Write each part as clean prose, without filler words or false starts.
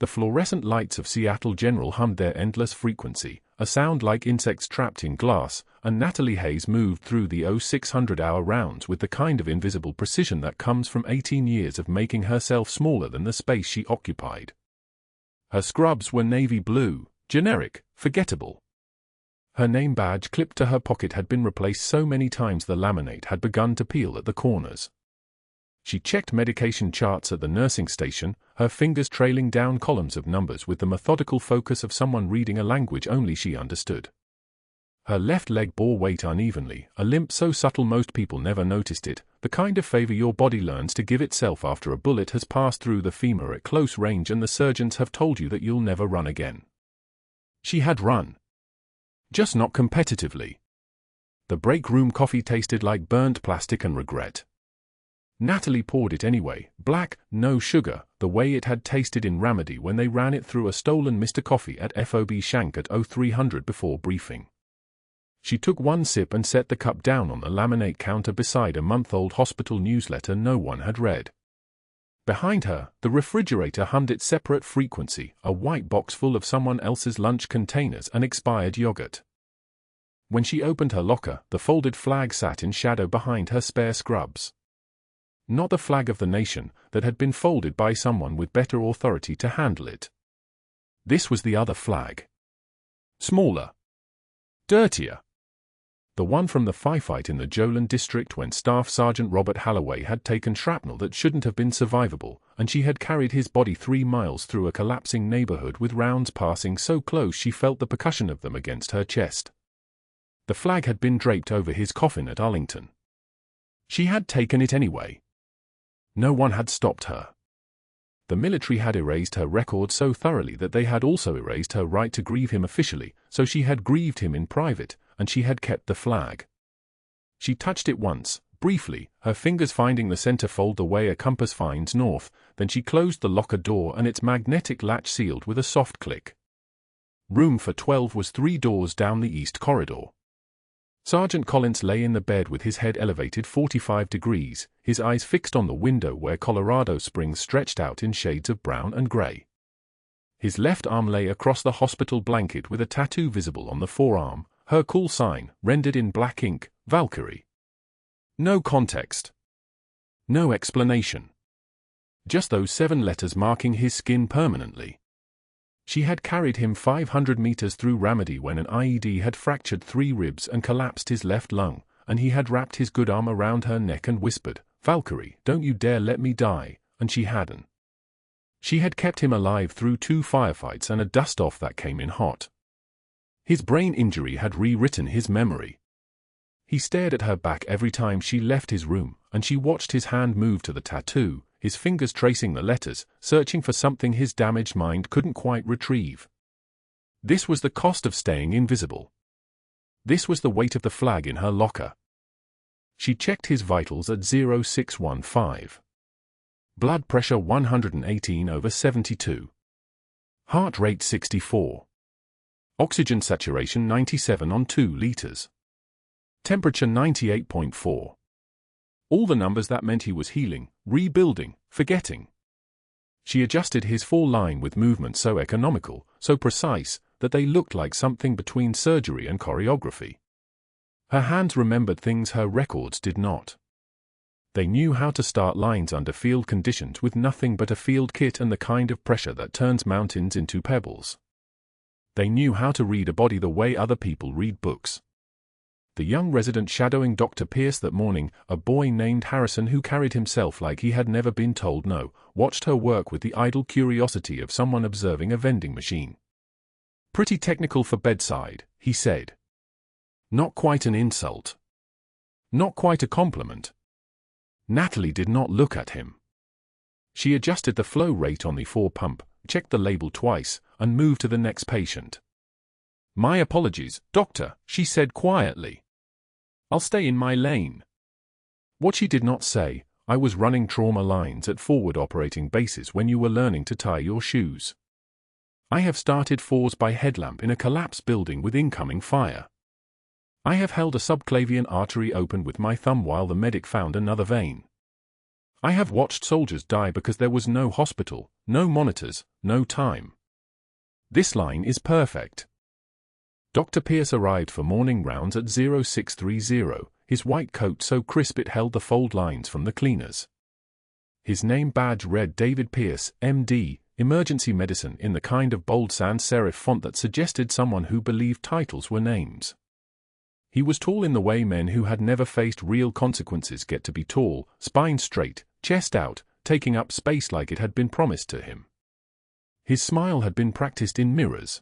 The fluorescent lights of Seattle General hummed their endless frequency, a sound like insects trapped in glass, and Natalie Hayes moved through the 0600-hour rounds with the kind of invisible precision that comes from 18 years of making herself smaller than the space she occupied. Her scrubs were navy blue, generic, forgettable. Her name badge clipped to her pocket had been replaced so many times the laminate had begun to peel at the corners. She checked medication charts at the nursing station, her fingers trailing down columns of numbers with the methodical focus of someone reading a language only she understood. Her left leg bore weight unevenly, a limp so subtle most people never noticed it, the kind of favor your body learns to give itself after a bullet has passed through the femur at close range and the surgeons have told you that you'll never run again. She had run. Just not competitively. The break room coffee tasted like burnt plastic and regret. Natalie poured it anyway, black, no sugar, the way it had tasted in Ramadi when they ran it through a stolen Mr. Coffee at FOB Shank at 0300 before briefing. She took one sip and set the cup down on the laminate counter beside a month-old hospital newsletter no one had read. Behind her, the refrigerator hummed its separate frequency, a white box full of someone else's lunch containers and expired yogurt. When she opened her locker, the folded flag sat in shadow behind her spare scrubs. Not the flag of the nation, that had been folded by someone with better authority to handle it. This was the other flag. Smaller. Dirtier. The one from the firefight in the Jolin district when Staff Sergeant Robert Halloway had taken shrapnel that shouldn't have been survivable, and she had carried his body 3 miles through a collapsing neighborhood with rounds passing so close she felt the percussion of them against her chest. The flag had been draped over his coffin at Arlington. She had taken it anyway. No one had stopped her. The military had erased her record so thoroughly that they had also erased her right to grieve him officially, so she had grieved him in private, and she had kept the flag. She touched it once, briefly, her fingers finding the centerfold the way a compass finds north, then she closed the locker door and its magnetic latch sealed with a soft click. Room for 12 was 3 doors down the east corridor. Sergeant Collins lay in the bed with his head elevated 45 degrees, his eyes fixed on the window where Colorado Springs stretched out in shades of brown and gray. His left arm lay across the hospital blanket with a tattoo visible on the forearm, her call sign, rendered in black ink, Valkyrie. No context. No explanation. Just those 7 letters marking his skin permanently. She had carried him 500 meters through Ramadi when an IED had fractured 3 ribs and collapsed his left lung, and he had wrapped his good arm around her neck and whispered, "Valkyrie, don't you dare let me die," and she hadn't. She had kept him alive through 2 firefights and a dust-off that came in hot. His brain injury had rewritten his memory. He stared at her back every time she left his room, and she watched his hand move to the tattoo, his fingers tracing the letters, searching for something his damaged mind couldn't quite retrieve. This was the cost of staying invisible. This was the weight of the flag in her locker. She checked his vitals at 0615. Blood pressure 118/72. Heart rate 64. Oxygen saturation 97 on 2 liters. Temperature 98.4. All the numbers that meant he was healing, rebuilding, forgetting. She adjusted his 4-line with movements so economical, so precise, that they looked like something between surgery and choreography. Her hands remembered things her records did not. They knew how to start lines under field conditions with nothing but a field kit and the kind of pressure that turns mountains into pebbles. They knew how to read a body the way other people read books. The young resident shadowing Dr. Pierce that morning, a boy named Harrison who carried himself like he had never been told no, watched her work with the idle curiosity of someone observing a vending machine. "Pretty technical for bedside," he said. Not quite an insult. Not quite a compliment. Natalie did not look at him. She adjusted the flow rate on the 4-pump, checked the label twice, and moved to the next patient. "My apologies, doctor," she said quietly. "I'll stay in my lane." What she did not say, "I was running trauma lines at forward operating bases when you were learning to tie your shoes. I have started 4s by headlamp in a collapsed building with incoming fire. I have held a subclavian artery open with my thumb while the medic found another vein. I have watched soldiers die because there was no hospital, no monitors, no time. This line is perfect. Dr. Pierce arrived for morning rounds at 0630, his white coat so crisp it held the fold lines from the cleaners. His name badge read David Pierce, M.D., Emergency Medicine, in the kind of bold sans serif font that suggested someone who believed titles were names. He was tall in the way men who had never faced real consequences get to be tall, spine straight, chest out, taking up space like it had been promised to him. His smile had been practiced in mirrors.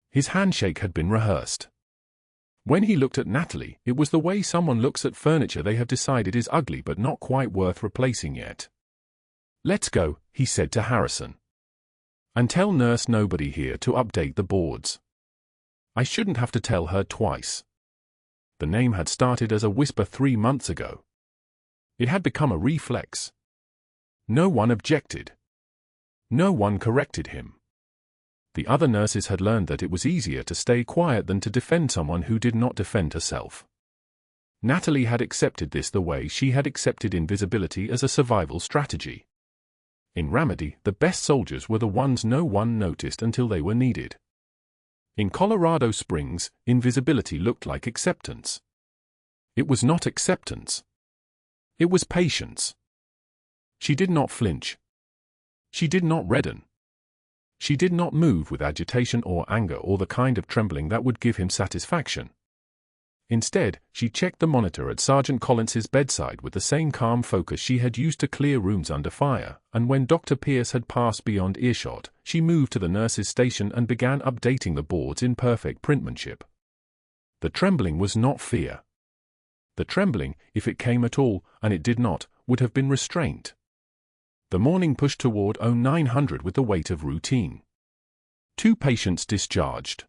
His handshake had been rehearsed. When he looked at Natalie, it was the way someone looks at furniture they have decided is ugly but not quite worth replacing yet. "Let's go," he said to Harrison. "And tell nurse nobody here to update the boards." I shouldn't have to tell her twice. The name had started as a whisper 3 months ago. It had become a reflex. No one objected. No one corrected him. The other nurses had learned that it was easier to stay quiet than to defend someone who did not defend herself. Natalie had accepted this the way she had accepted invisibility as a survival strategy. In Ramadi, the best soldiers were the ones no one noticed until they were needed. In Colorado Springs, invisibility looked like acceptance. It was not acceptance. It was patience. She did not flinch. She did not redden. She did not move with agitation or anger or the kind of trembling that would give him satisfaction. Instead, she checked the monitor at Sergeant Collins's bedside with the same calm focus she had used to clear rooms under fire, and when Dr. Pierce had passed beyond earshot, she moved to the nurse's station and began updating the boards in perfect printmanship. The trembling was not fear. The trembling, if it came at all, and it did not, would have been restraint. The morning pushed toward 0900 with the weight of routine. 2 patients discharged.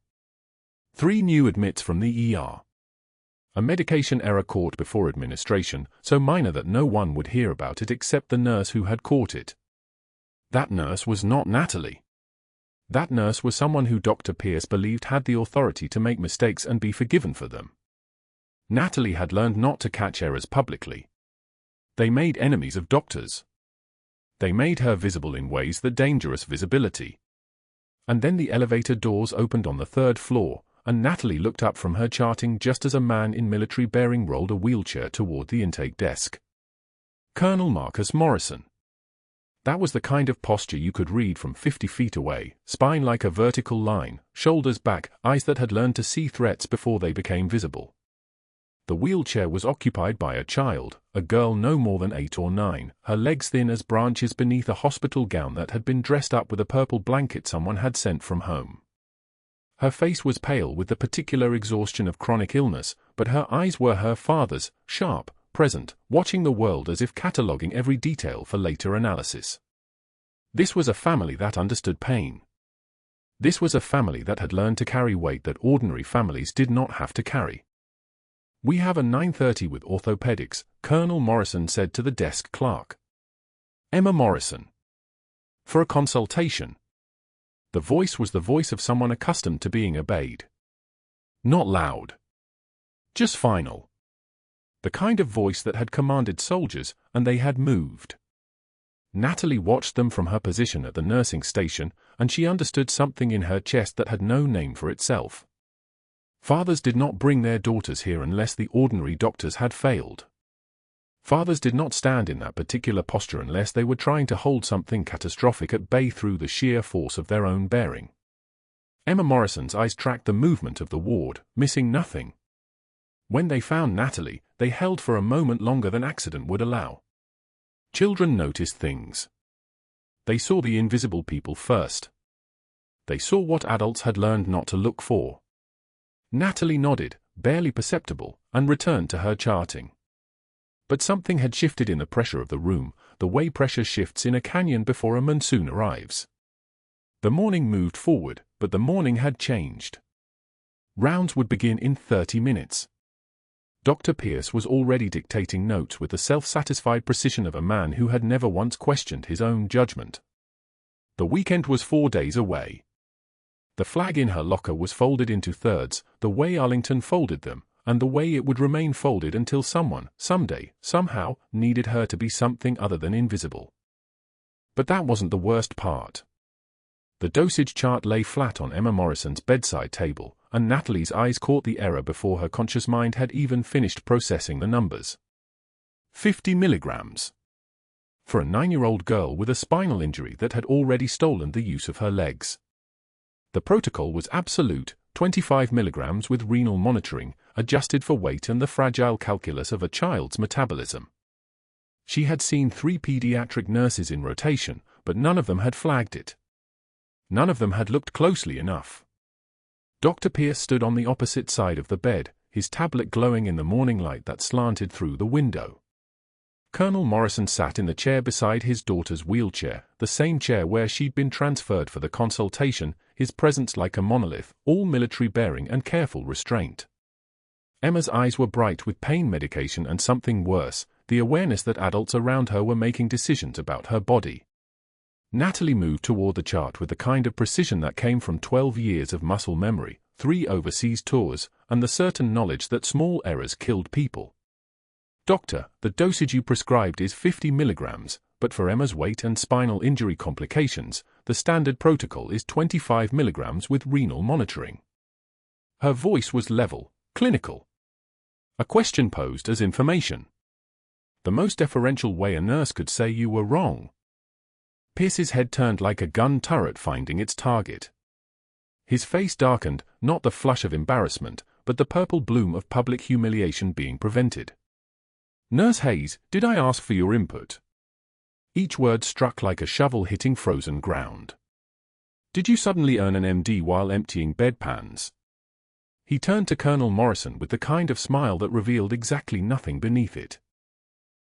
3 new admits from the ER. A medication error caught before administration, so minor that no one would hear about it except the nurse who had caught it. That nurse was not Natalie. That nurse was someone who Dr. Pierce believed had the authority to make mistakes and be forgiven for them. Natalie had learned not to catch errors publicly. They made enemies of doctors. They made her visible in ways that dangerous visibility. And then the elevator doors opened on the 3rd floor, and Natalie looked up from her charting just as a man in military bearing rolled a wheelchair toward the intake desk. Colonel Marcus Morrison. That was the kind of posture you could read from 50 feet away, spine like a vertical line, shoulders back, eyes that had learned to see threats before they became visible. The wheelchair was occupied by a child, a girl no more than 8 or 9, her legs thin as branches beneath a hospital gown that had been dressed up with a purple blanket someone had sent from home. Her face was pale with the particular exhaustion of chronic illness, but her eyes were her father's, sharp, present, watching the world as if cataloguing every detail for later analysis. This was a family that understood pain. This was a family that had learned to carry weight that ordinary families did not have to carry. "We have a 9:30 with orthopedics," Colonel Morrison said to the desk clerk. "Emma Morrison. For a consultation." The voice was the voice of someone accustomed to being obeyed. Not loud. Just final. The kind of voice that had commanded soldiers, and they had moved. Natalie watched them from her position at the nursing station, and she understood something in her chest that had no name for itself. Fathers did not bring their daughters here unless the ordinary doctors had failed. Fathers did not stand in that particular posture unless they were trying to hold something catastrophic at bay through the sheer force of their own bearing. Emma Morrison's eyes tracked the movement of the ward, missing nothing. When they found Natalie, they held for a moment longer than accident would allow. Children noticed things. They saw the invisible people first. They saw what adults had learned not to look for. Natalie nodded, barely perceptible, and returned to her charting. But something had shifted in the pressure of the room, the way pressure shifts in a canyon before a monsoon arrives. The morning moved forward, but the morning had changed. Rounds would begin in 30 minutes. Dr. Pierce was already dictating notes with the self-satisfied precision of a man who had never once questioned his own judgment. The weekend was 4 days away. The flag in her locker was folded into thirds, the way Arlington folded them, and the way it would remain folded until someone, someday, somehow, needed her to be something other than invisible. But that wasn't the worst part. The dosage chart lay flat on Emma Morrison's bedside table, and Natalie's eyes caught the error before her conscious mind had even finished processing the numbers. 50 milligrams. For a 9-year-old girl with a spinal injury that had already stolen the use of her legs. The protocol was absolute, 25 milligrams with renal monitoring, adjusted for weight and the fragile calculus of a child's metabolism. She had seen 3 pediatric nurses in rotation, but none of them had flagged it. None of them had looked closely enough. Dr. Pierce stood on the opposite side of the bed, his tablet glowing in the morning light that slanted through the window. Colonel Morrison sat in the chair beside his daughter's wheelchair, the same chair where she'd been transferred for the consultation, his presence like a monolith, all military-bearing and careful restraint. Emma's eyes were bright with pain medication and something worse, the awareness that adults around her were making decisions about her body. Natalie moved toward the chart with the kind of precision that came from 12 years of muscle memory, 3 overseas tours, and the certain knowledge that small errors killed people. Doctor, the dosage you prescribed is 50 milligrams, but for Emma's weight and spinal injury complications, the standard protocol is 25 milligrams with renal monitoring. Her voice was level, clinical. A question posed as information. The most deferential way a nurse could say you were wrong. Pierce's head turned like a gun turret finding its target. His face darkened, not the flush of embarrassment, but the purple bloom of public humiliation being prevented. Nurse Hayes, did I ask for your input? Each word struck like a shovel hitting frozen ground. Did you suddenly earn an MD while emptying bedpans? He turned to Colonel Morrison with the kind of smile that revealed exactly nothing beneath it.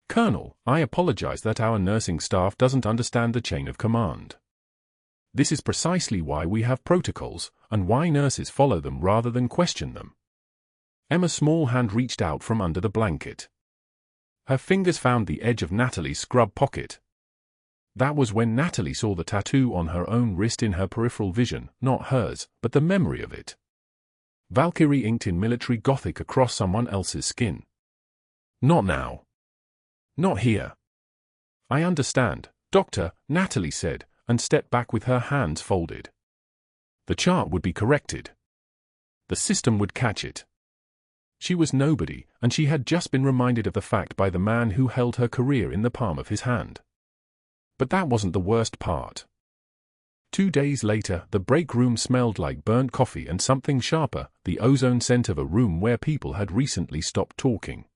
Colonel, I apologize that our nursing staff doesn't understand the chain of command. This is precisely why we have protocols, and why nurses follow them rather than question them. Emma's small hand reached out from under the blanket. Her fingers found the edge of Natalie's scrub pocket. That was when Natalie saw the tattoo on her own wrist in her peripheral vision, not hers, but the memory of it. Valkyrie inked in military Gothic across someone else's skin. Not now. Not here. I understand, Doctor, Natalie said, and stepped back with her hands folded. The chart would be corrected. The system would catch it. She was nobody, and she had just been reminded of the fact by the man who held her career in the palm of his hand. But that wasn't the worst part. 2 days later, the break room smelled like burnt coffee and something sharper, the ozone scent of a room where people had recently stopped talking.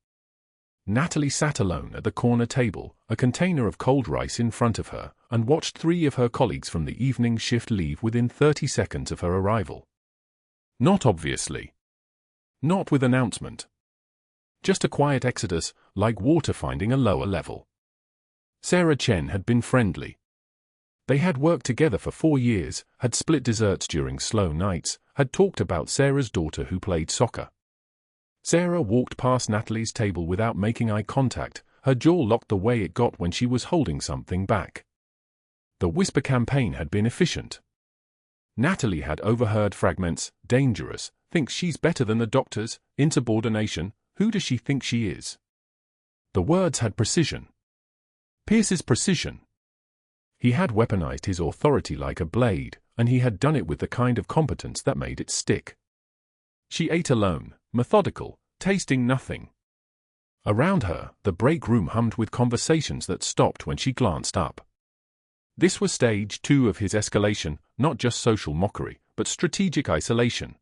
Natalie sat alone at the corner table, a container of cold rice in front of her, and watched 3 of her colleagues from the evening shift leave within 30 seconds of her arrival. Not obviously. Not with announcement. Just a quiet exodus, like water finding a lower level. Sarah Chen had been friendly. They had worked together for 4 years, had split desserts during slow nights, had talked about Sarah's daughter who played soccer. Sarah walked past Natalie's table without making eye contact, her jaw locked the way it got when she was holding something back. The whisper campaign had been efficient. Natalie had overheard fragments, dangerous, thinks she's better than the doctors, insubordination, who does she think she is? The words had precision. Pierce's precision. He had weaponized his authority like a blade, and he had done it with the kind of competence that made it stick. She ate alone, methodical, tasting nothing. Around her, the break room hummed with conversations that stopped when she glanced up. This was stage 2 of his escalation, not just social mockery, but strategic isolation.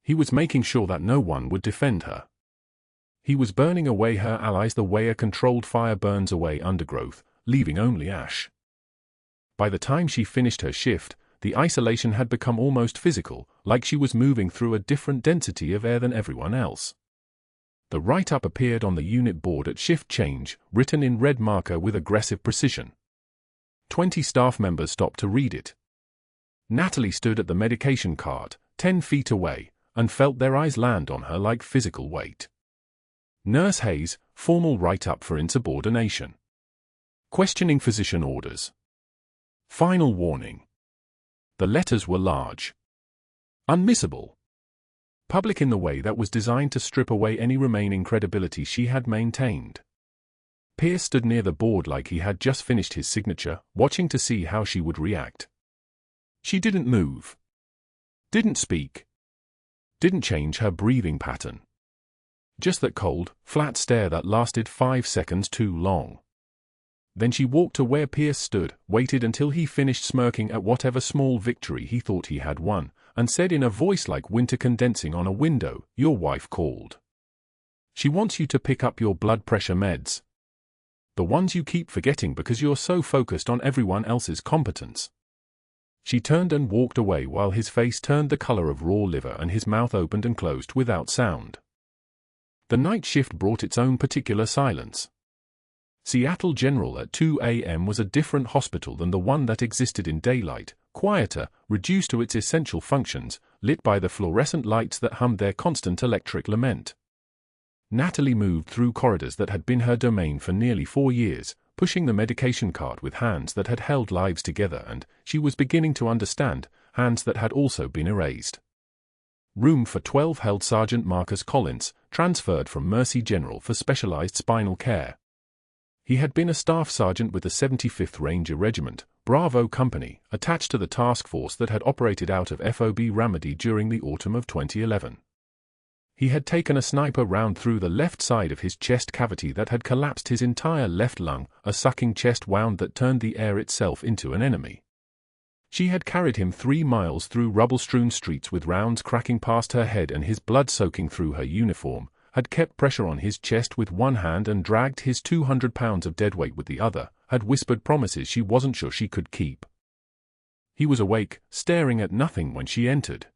He was making sure that no one would defend her. He was burning away her allies the way a controlled fire burns away undergrowth, leaving only ash. By the time she finished her shift, the isolation had become almost physical, like she was moving through a different density of air than everyone else. The write-up appeared on the unit board at shift change, written in red marker with aggressive precision. 20 staff members stopped to read it. Natalie stood at the medication cart, 10 feet away, and felt their eyes land on her like physical weight. Nurse Hayes, formal write-up for insubordination. Questioning physician orders. Final warning. The letters were large. Unmissable. Public in the way that was designed to strip away any remaining credibility she had maintained. Pierce stood near the board like he had just finished his signature, watching to see how she would react. She didn't move. Didn't speak. Didn't change her breathing pattern. Just that cold, flat stare that lasted 5 seconds too long. Then she walked to where Pierce stood, waited until he finished smirking at whatever small victory he thought he had won, and said in a voice like winter condensing on a window, "Your wife called. She wants you to pick up your blood pressure meds. The ones you keep forgetting because you're so focused on everyone else's competence." She turned and walked away while his face turned the color of raw liver and his mouth opened and closed without sound. The night shift brought its own particular silence. Seattle General at 2 a.m. was a different hospital than the one that existed in daylight, quieter, reduced to its essential functions, lit by the fluorescent lights that hummed their constant electric lament. Natalie moved through corridors that had been her domain for nearly 4 years, pushing the medication cart with hands that had held lives together and, she was beginning to understand, hands that had also been erased. Room for 12 held Sergeant Marcus Collins, transferred from Mercy General for specialized spinal care. He had been a staff sergeant with the 75th Ranger Regiment, Bravo Company, attached to the task force that had operated out of FOB Ramadi during the autumn of 2011. He had taken a sniper round through the left side of his chest cavity that had collapsed his entire left lung, a sucking chest wound that turned the air itself into an enemy. She had carried him 3 miles through rubble-strewn streets with rounds cracking past her head and his blood soaking through her uniform, had kept pressure on his chest with one hand and dragged his 200 pounds of deadweight with the other, had whispered promises she wasn't sure she could keep. He was awake, staring at nothing when she entered.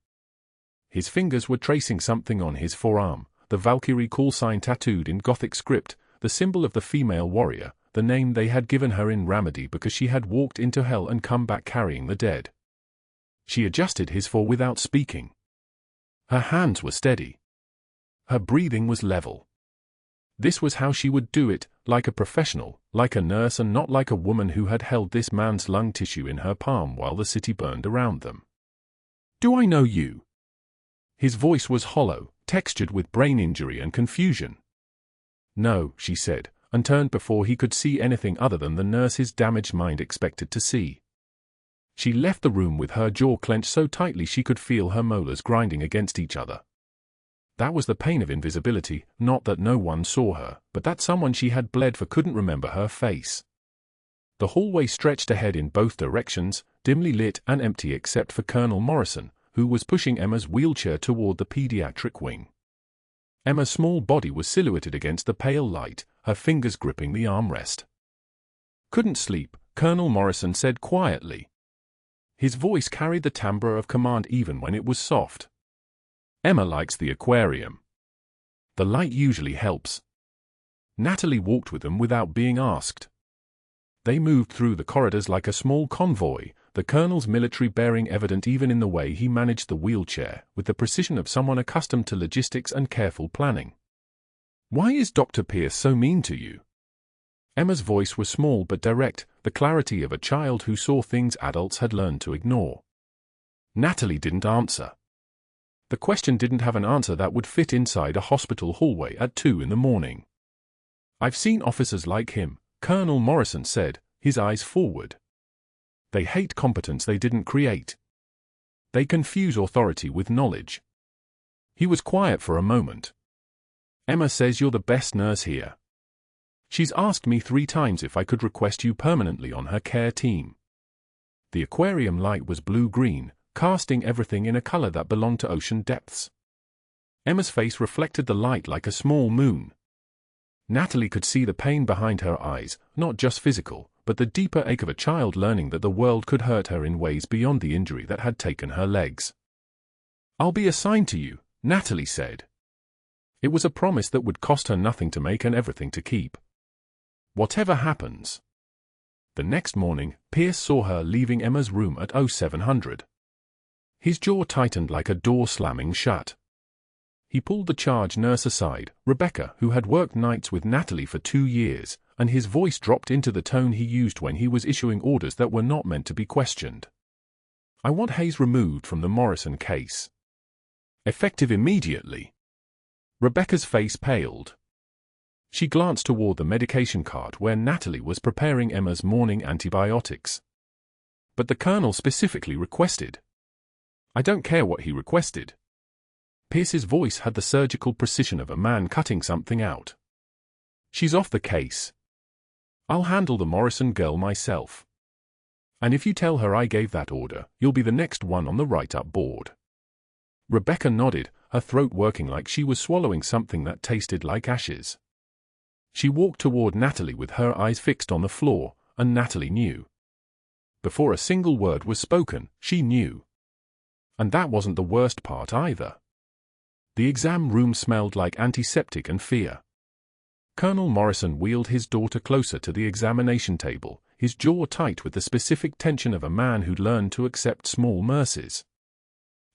His fingers were tracing something on his forearm, the Valkyrie call sign tattooed in Gothic script, the symbol of the female warrior, the name they had given her in Ramadi because she had walked into hell and come back carrying the dead. She adjusted his fore without speaking. Her hands were steady. Her breathing was level. This was how she would do it, like a professional, like a nurse and not like a woman who had held this man's lung tissue in her palm while the city burned around them. "Do I know you?" His voice was hollow, textured with brain injury and confusion. "No," she said, and turned before he could see anything other than the nurse his damaged mind expected to see. She left the room with her jaw clenched so tightly she could feel her molars grinding against each other. That was the pain of invisibility, not that no one saw her, but that someone she had bled for couldn't remember her face. The hallway stretched ahead in both directions, dimly lit and empty except for Colonel Morrison, who was pushing Emma's wheelchair toward the pediatric wing. Emma's small body was silhouetted against the pale light, her fingers gripping the armrest. "Couldn't sleep," Colonel Morrison said quietly. His voice carried the timbre of command even when it was soft. "Emma likes the aquarium. The light usually helps." Natalie walked with them without being asked. They moved through the corridors like a small convoy, the colonel's military bearing evident even in the way he managed the wheelchair, with the precision of someone accustomed to logistics and careful planning. "Why is Dr. Pierce so mean to you?" Emma's voice was small but direct, the clarity of a child who saw things adults had learned to ignore. Natalie didn't answer. The question didn't have an answer that would fit inside a hospital hallway at 2 in the morning. "I've seen officers like him," Colonel Morrison said, his eyes forward. "They hate competence they didn't create. They confuse authority with knowledge." He was quiet for a moment. "Emma says you're the best nurse here. She's asked me 3 times if I could request you permanently on her care team." The aquarium light was blue-green, casting everything in a color that belonged to ocean depths. Emma's face reflected the light like a small moon. Natalie could see the pain behind her eyes, not just physical, but the deeper ache of a child learning that the world could hurt her in ways beyond the injury that had taken her legs. "I'll be assigned to you," Natalie said. It was a promise that would cost her nothing to make and everything to keep. Whatever happens. The next morning, Pierce saw her leaving Emma's room at 0700. His jaw tightened like a door slamming shut. He pulled the charge nurse aside, Rebecca, who had worked nights with Natalie for 2 years, and his voice dropped into the tone he used when he was issuing orders that were not meant to be questioned. "I want Hayes removed from the Morrison case." Effective immediately. Rebecca's face paled. She glanced toward the medication cart where Natalie was preparing Emma's morning antibiotics. But the colonel specifically requested. I don't care what he requested. Pierce's voice had the surgical precision of a man cutting something out. She's off the case. I'll handle the Morrison girl myself. And if you tell her I gave that order, you'll be the next one on the write-up board. Rebecca nodded, her throat working like she was swallowing something that tasted like ashes. She walked toward Natalie with her eyes fixed on the floor, and Natalie knew. Before a single word was spoken, she knew. And that wasn't the worst part either. The exam room smelled like antiseptic and fear. Colonel Morrison wheeled his daughter closer to the examination table, his jaw tight with the specific tension of a man who'd learned to accept small mercies.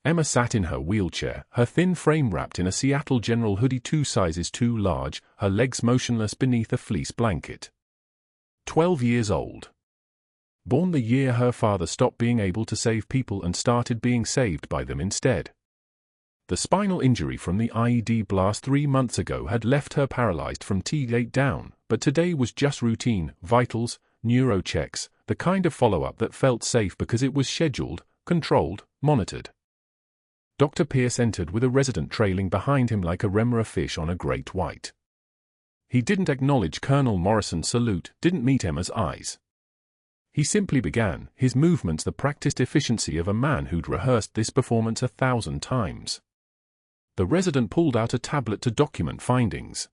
Emma sat in her wheelchair, her thin frame wrapped in a Seattle General hoodie 2 sizes too large, her legs motionless beneath a fleece blanket. 12 years old. Born the year her father stopped being able to save people and started being saved by them instead. The spinal injury from the IED blast 3 months ago had left her paralyzed from T8 down, but today was just routine, vitals, neuro checks, the kind of follow-up that felt safe because it was scheduled, controlled, monitored. Dr. Pierce entered with a resident trailing behind him like a remora fish on a great white. He didn't acknowledge Colonel Morrison's salute, didn't meet Emma's eyes. He simply began, his movements the practiced efficiency of a man who'd rehearsed this performance 1,000 times. The resident pulled out a tablet to document findings.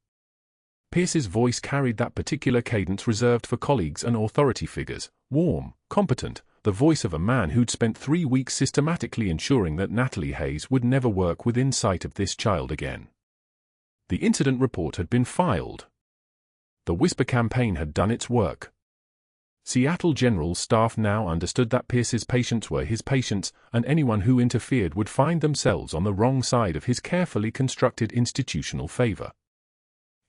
Pierce's voice carried that particular cadence reserved for colleagues and authority figures, warm, competent, the voice of a man who'd spent 3 weeks systematically ensuring that Natalie Hayes would never work within sight of this child again. The incident report had been filed. The whisper campaign had done its work. Seattle General's staff now understood that Pierce's patients were his patients, and anyone who interfered would find themselves on the wrong side of his carefully constructed institutional favor.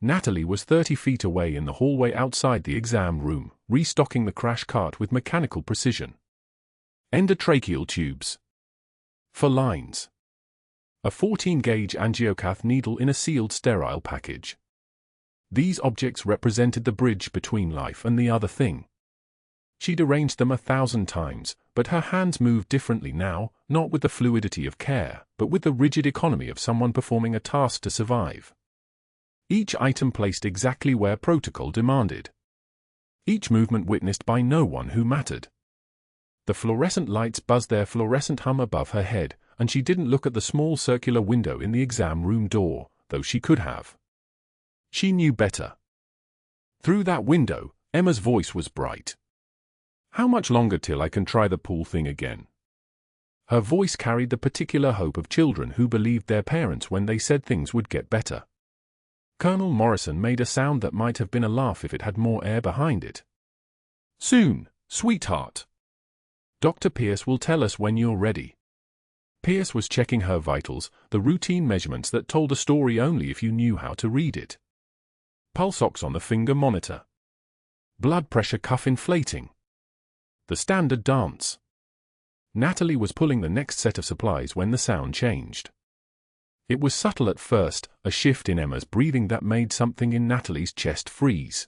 Natalie was 30 feet away in the hallway outside the exam room, restocking the crash cart with mechanical precision. Endotracheal tubes. For lines. A 14-gauge angiocath needle in a sealed sterile package. These objects represented the bridge between life and the other thing. She'd arranged them 1,000 times, but her hands moved differently now, not with the fluidity of care, but with the rigid economy of someone performing a task to survive. Each item placed exactly where protocol demanded. Each movement witnessed by no one who mattered. The fluorescent lights buzzed their fluorescent hum above her head, and she didn't look at the small circular window in the exam room door, though she could have. She knew better. Through that window, Emma's voice was bright. How much longer till I can try the pool thing again? Her voice carried the particular hope of children who believed their parents when they said things would get better. Colonel Morrison made a sound that might have been a laugh if it had more air behind it. Soon, sweetheart. Dr. Pierce will tell us when you're ready. Pierce was checking her vitals, the routine measurements that told a story only if you knew how to read it. Pulse ox on the finger monitor. Blood pressure cuff inflating. The standard dance. Natalie was pulling the next set of supplies when the sound changed. It was subtle at first, a shift in Emma's breathing that made something in Natalie's chest freeze.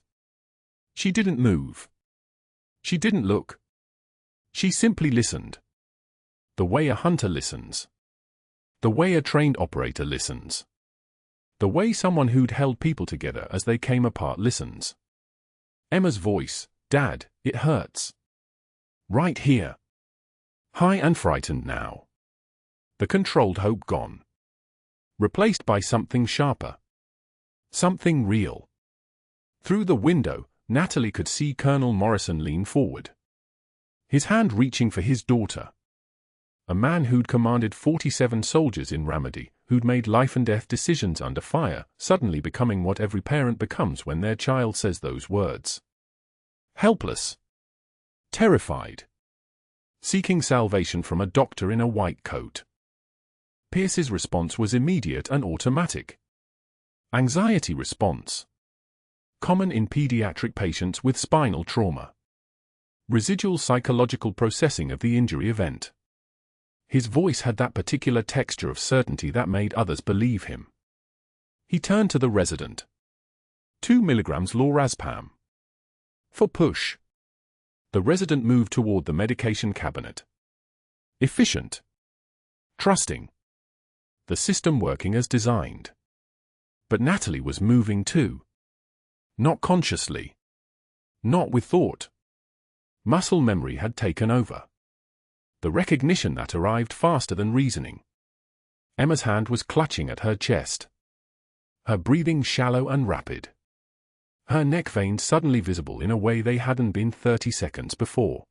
She didn't move. She didn't look. She simply listened. The way a hunter listens. The way a trained operator listens. The way someone who'd held people together as they came apart listens. Emma's voice, Dad, it hurts. Right here. High and frightened now. The controlled hope gone. Replaced by something sharper. Something real. Through the window, Natalie could see Colonel Morrison lean forward. His hand reaching for his daughter. A man who'd commanded 47 soldiers in Ramadi, who'd made life-and-death decisions under fire, suddenly becoming what every parent becomes when their child says those words. Helpless. Terrified. Seeking salvation from a doctor in a white coat. Pierce's response was immediate and automatic. Anxiety response. Common in pediatric patients with spinal trauma. Residual psychological processing of the injury event. His voice had that particular texture of certainty that made others believe him. He turned to the resident. 2 milligrams lorazepam. For push. The resident moved toward the medication cabinet. Efficient. Trusting. The system working as designed. But Natalie was moving too. Not consciously. Not with thought. Muscle memory had taken over. The recognition that arrived faster than reasoning. Emma's hand was clutching at her chest. Her breathing shallow and rapid. Her neck veins suddenly visible in a way they hadn't been 30 seconds before.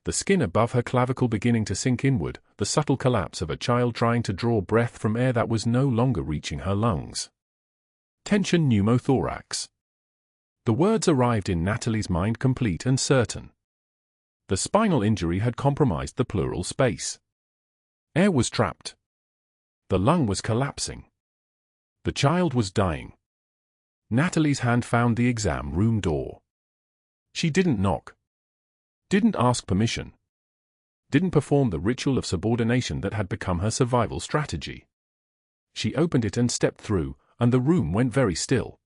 The skin above her clavicle beginning to sink inward, the subtle collapse of a child trying to draw breath from air that was no longer reaching her lungs. Tension pneumothorax. The words arrived in Natalie's mind complete and certain. The spinal injury had compromised the pleural space. Air was trapped. The lung was collapsing. The child was dying. Natalie's hand found the exam room door. She didn't knock. Didn't ask permission. Didn't perform the ritual of subordination that had become her survival strategy. She opened it and stepped through, and the room went very still.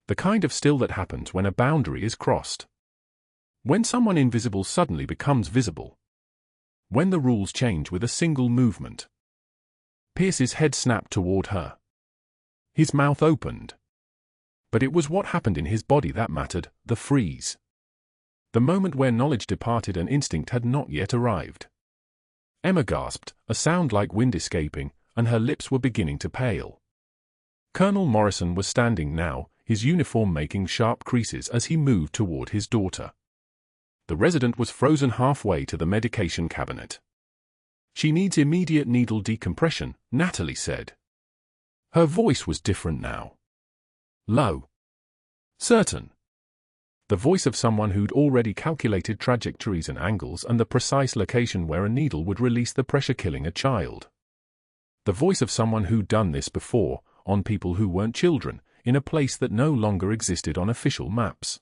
The kind of still that happens when a boundary is crossed. When someone invisible suddenly becomes visible. When the rules change with a single movement. Pierce's head snapped toward her. His mouth opened. But it was what happened in his body that mattered, the freeze. The moment where knowledge departed and instinct had not yet arrived. Emma gasped, a sound like wind escaping, and her lips were beginning to pale. Colonel Morrison was standing now, his uniform making sharp creases as he moved toward his daughter. The resident was frozen halfway to the medication cabinet. She needs immediate needle decompression, Natalie said. Her voice was different now. Low. Certain. The voice of someone who'd already calculated trajectories and angles and the precise location where a needle would release the pressure killing a child. The voice of someone who'd done this before, on people who weren't children, in a place that no longer existed on official maps.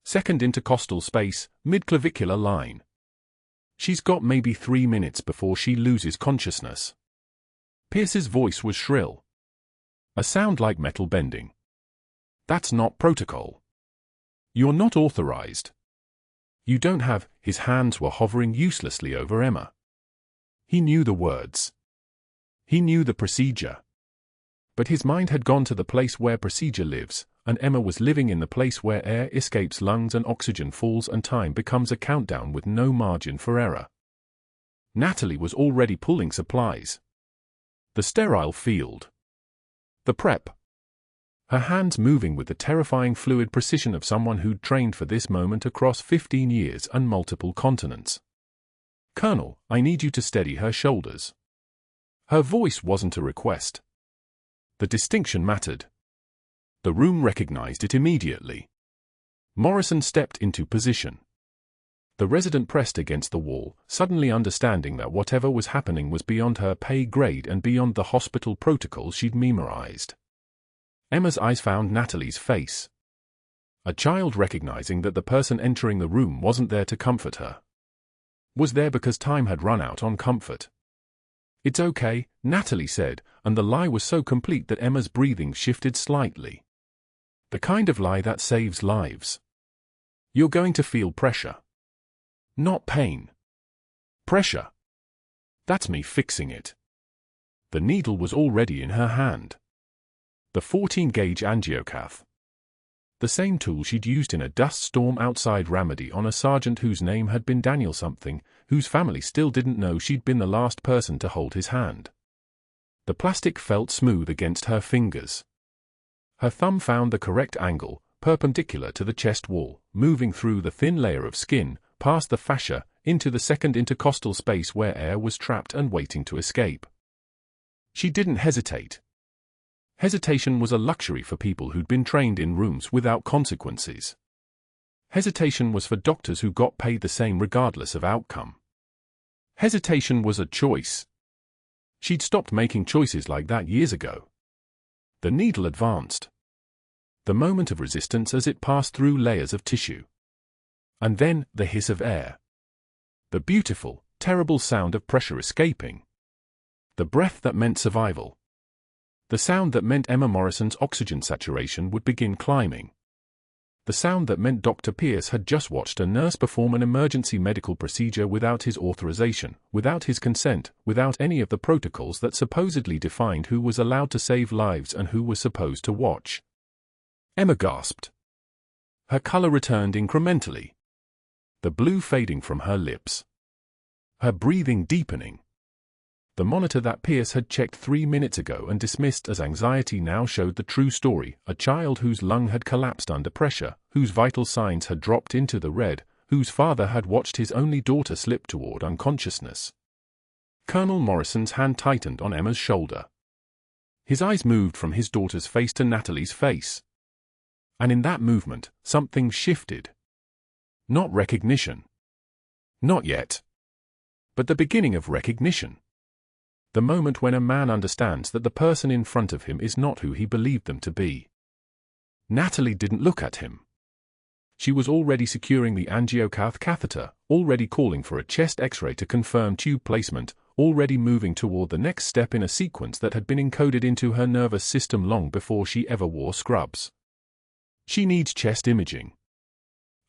Second intercostal space, mid-clavicular line. She's got maybe 3 minutes before she loses consciousness. Pierce's voice was shrill. A sound like metal bending. That's not protocol. You're not authorized. You don't have. His hands were hovering uselessly over Emma. He knew the words. He knew the procedure. But his mind had gone to the place where procedure lives, and Emma was living in the place where air escapes lungs and oxygen falls and time becomes a countdown with no margin for error. Natalie was already pulling supplies. The sterile field. The prep. Her hands moving with the terrifying fluid precision of someone who'd trained for this moment across 15 years and multiple continents. Colonel, I need you to steady her shoulders. Her voice wasn't a request. The distinction mattered. The room recognized it immediately. Morrison stepped into position. The resident pressed against the wall, suddenly understanding that whatever was happening was beyond her pay grade and beyond the hospital protocols she'd memorized. Emma's eyes found Natalie's face. A child recognizing that the person entering the room wasn't there to comfort her. Was there because time had run out on comfort. It's okay, Natalie said, and the lie was so complete that Emma's breathing shifted slightly. The kind of lie that saves lives. You're going to feel pressure. Not pain. Pressure. That's me fixing it. The needle was already in her hand. The 14-gauge angiocath. The same tool she'd used in a dust storm outside Ramadi on a sergeant whose name had been Daniel something, whose family still didn't know she'd been the last person to hold his hand. The plastic felt smooth against her fingers. Her thumb found the correct angle, perpendicular to the chest wall, moving through the thin layer of skin, past the fascia, into the second intercostal space where air was trapped and waiting to escape. She didn't hesitate. Hesitation was a luxury for people who'd been trained in rooms without consequences. Hesitation was for doctors who got paid the same regardless of outcome. Hesitation was a choice. She'd stopped making choices like that years ago. The needle advanced. The moment of resistance as it passed through layers of tissue. And then, the hiss of air. The beautiful, terrible sound of pressure escaping. The breath that meant survival. The sound that meant Emma Morrison's oxygen saturation would begin climbing. The sound that meant Dr. Pierce had just watched a nurse perform an emergency medical procedure without his authorization, without his consent, without any of the protocols that supposedly defined who was allowed to save lives and who was supposed to watch. Emma gasped. Her color returned incrementally. The blue fading from her lips. Her breathing deepening. The monitor that Pierce had checked 3 minutes ago and dismissed as anxiety now showed the true story, a child whose lung had collapsed under pressure, whose vital signs had dropped into the red, whose father had watched his only daughter slip toward unconsciousness. Colonel Morrison's hand tightened on Emma's shoulder. His eyes moved from his daughter's face to Natalie's face. And in that movement, something shifted. Not recognition. Not yet. But the beginning of recognition. The moment when a man understands that the person in front of him is not who he believed them to be. Natalie didn't look at him. She was already securing the angiocath catheter, already calling for a chest X-ray to confirm tube placement, already moving toward the next step in a sequence that had been encoded into her nervous system long before she ever wore scrubs. She needs chest imaging.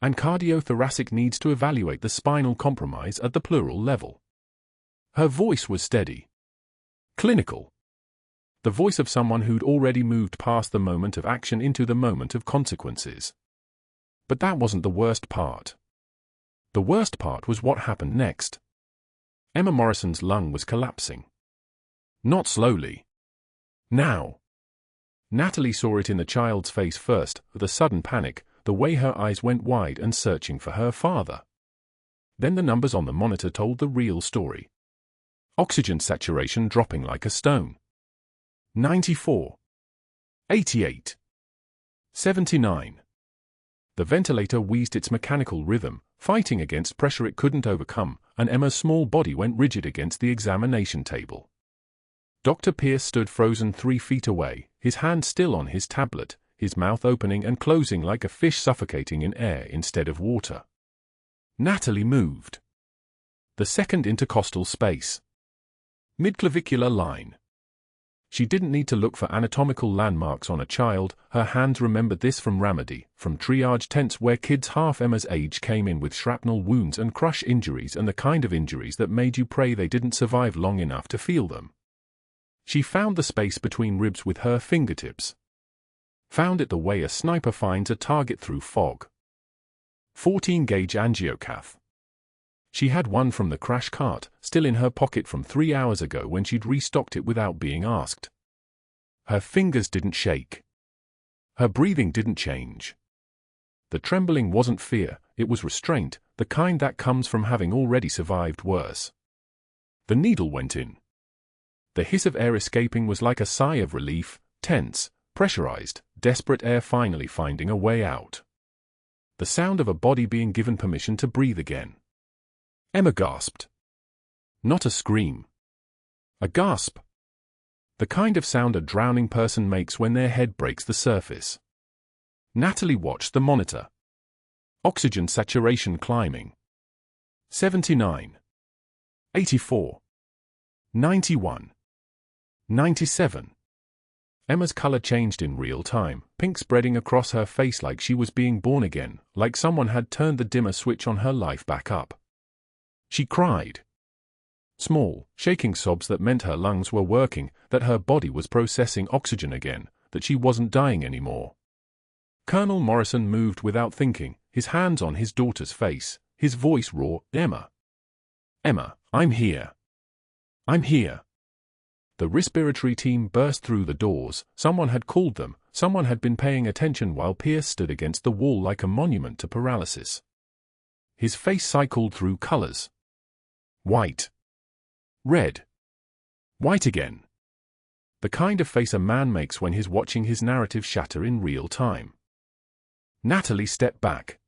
And cardiothoracic needs to evaluate the spinal compromise at the pleural level. Her voice was steady. Clinical. The voice of someone who'd already moved past the moment of action into the moment of consequences. But that wasn't the worst part. The worst part was what happened next. Emma Morrison's lung was collapsing. Not slowly. Now. Natalie saw it in the child's face first, with a sudden panic, the way her eyes went wide and searching for her father. Then the numbers on the monitor told the real story. Oxygen saturation dropping like a stone. 94. 88. 79. The ventilator wheezed its mechanical rhythm, fighting against pressure it couldn't overcome, and Emma's small body went rigid against the examination table. Dr. Pierce stood frozen 3 feet away, his hand still on his tablet, his mouth opening and closing like a fish suffocating in air instead of water. Natalie moved. The second intercostal space. Midclavicular line. She didn't need to look for anatomical landmarks on a child, her hands remembered this from Ramadi, from triage tents where kids half Emma's age came in with shrapnel wounds and crush injuries and the kind of injuries that made you pray they didn't survive long enough to feel them. She found the space between ribs with her fingertips. Found it the way a sniper finds a target through fog. 14-gauge angiocath. She had one from the crash cart, still in her pocket from 3 hours ago when she'd restocked it without being asked. Her fingers didn't shake. Her breathing didn't change. The trembling wasn't fear, it was restraint, the kind that comes from having already survived worse. The needle went in. The hiss of air escaping was like a sigh of relief, tense, pressurized, desperate air finally finding a way out. The sound of a body being given permission to breathe again. Emma gasped. Not a scream. A gasp. The kind of sound a drowning person makes when their head breaks the surface. Natalie watched the monitor. Oxygen saturation climbing. 79. 84. 91. 97. Emma's color changed in real time, pink spreading across her face like she was being born again, like someone had turned the dimmer switch on her life back up. She cried. Small, shaking sobs that meant her lungs were working, that her body was processing oxygen again, that she wasn't dying anymore. Colonel Morrison moved without thinking, his hands on his daughter's face, his voice raw, Emma. Emma, I'm here. I'm here. The respiratory team burst through the doors, someone had called them, someone had been paying attention while Pierce stood against the wall like a monument to paralysis. His face cycled through colors. White. Red. White again. The kind of face a man makes when he's watching his narrative shatter in real time. Natalie stepped back.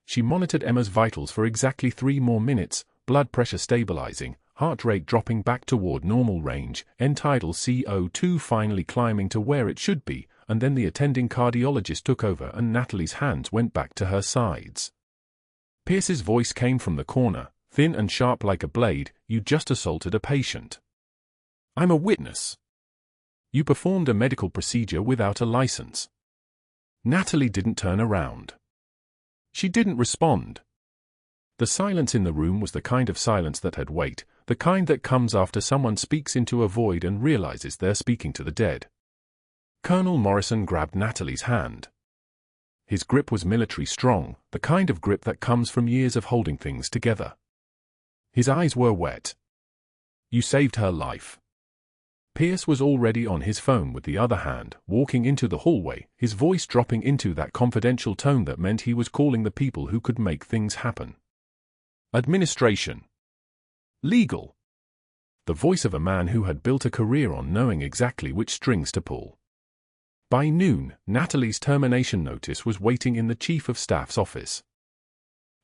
She monitored Emma's vitals for exactly 3 more minutes, blood pressure stabilizing, heart rate dropping back toward normal range, end-tidal CO2 finally climbing to where it should be, and then the attending cardiologist took over and Natalie's hands went back to her sides. Pierce's voice came from the corner, thin and sharp like a blade. You just assaulted a patient. I'm a witness. You performed a medical procedure without a license. Natalie didn't turn around. She didn't respond. The silence in the room was the kind of silence that had weight, the kind that comes after someone speaks into a void and realizes they're speaking to the dead. Colonel Morrison grabbed Natalie's hand. His grip was military strong, the kind of grip that comes from years of holding things together. His eyes were wet. You saved her life. Pierce was already on his phone with the other hand, walking into the hallway, his voice dropping into that confidential tone that meant he was calling the people who could make things happen. Administration. Legal. The voice of a man who had built a career on knowing exactly which strings to pull. By noon, Natalie's termination notice was waiting in the Chief of Staff's office.